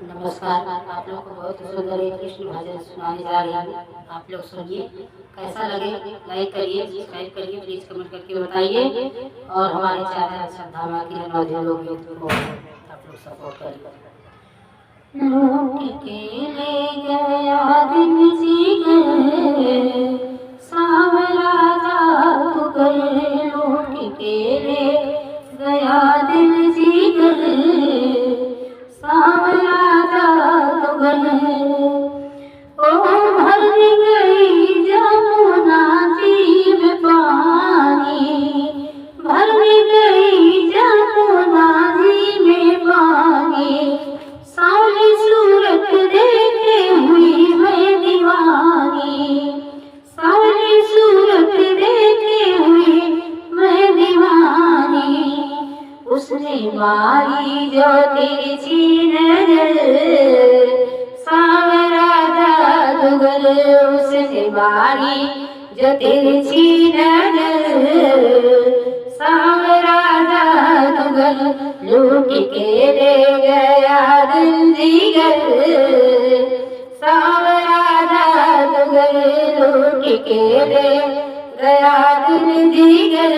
नमस्कार। आप लोग को बहुत सुंदर एक कृष्ण भजन सुनाने जा रही हूँ। आप लोग सुनिए, कैसा लगे लाइक करिए, सब्सक्राइब करिए, प्लीज कमेंट करके बताइए। और हमारे चैनल श्रद्धा माँ की नवोदय लोकगीत को आप लोग सपोर्ट करिए। लूट के ले गया दिन जीगर, सांवरा जादूगर, लूट के ले गया दिल जीगर, सांवरा जादूगर। ओ भर गई जमुना जी में पानी, भर गई जमुना जी में पानी, सावली सूरत देखे हुई मैं दीवानी, सावली सूरत देखे हुई मैं दीवानी। उसने मारी जो तिरछी नजर, सांवरा जादूगर, उसने मारी जो तिरछी नजर, सांवरा जादूगर, लूट के ले गया दिल जीगर, सांवरा जादूगर, लूट के ले गया दिल जीगर,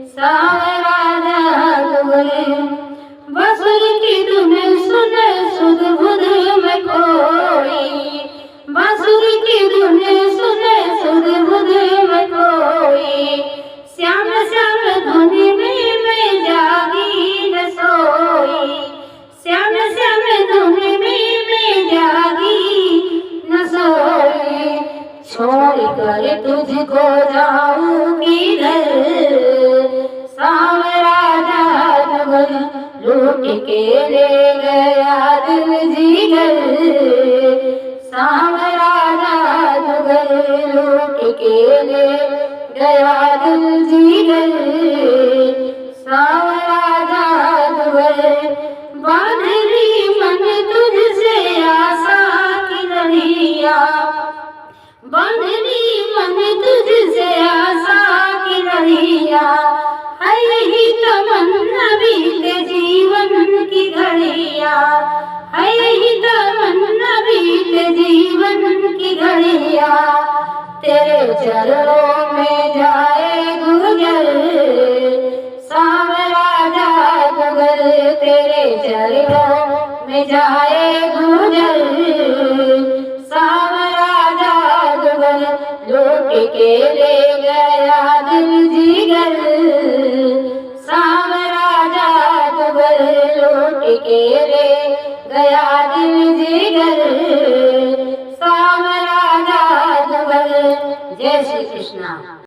सांवरा जादूगर। बसुर की धुन सुन सुध बुध में कोई, बसुर की धुन सुन सुध बुध में कोई, श्याम श्याम धुनि में मैं जागी न सोई, श्याम श्याम धुनि में मैं जागी न सोई। छोड़ कर तुझको जाऊं किधर, सांवरा जादूगर, लूट के ले गया दिल जीगर, सांवरा जादूगर, लूट के ले गया दिल जीगर, सांवरा जादूगर। बांधली मन तुझसे आशा की लड़िया, बांधली मन तुझसे आशा की लड़िया, है यही तमन्ना बीते जीवन की घड़िया, है यही तमन्ना बीते जीवन की घड़िया। तेरे चरणों में जाए गुजर, सांवरा जादूगर, तेरे चरणों में जाए गुजर, सांवरा जादूगर, लूट के ले गया दिल जीगर, सांवरा जादूगर, लूट के ले गया दिल जीगर, सांवरा जादूगर। जय श्री कृष्णा।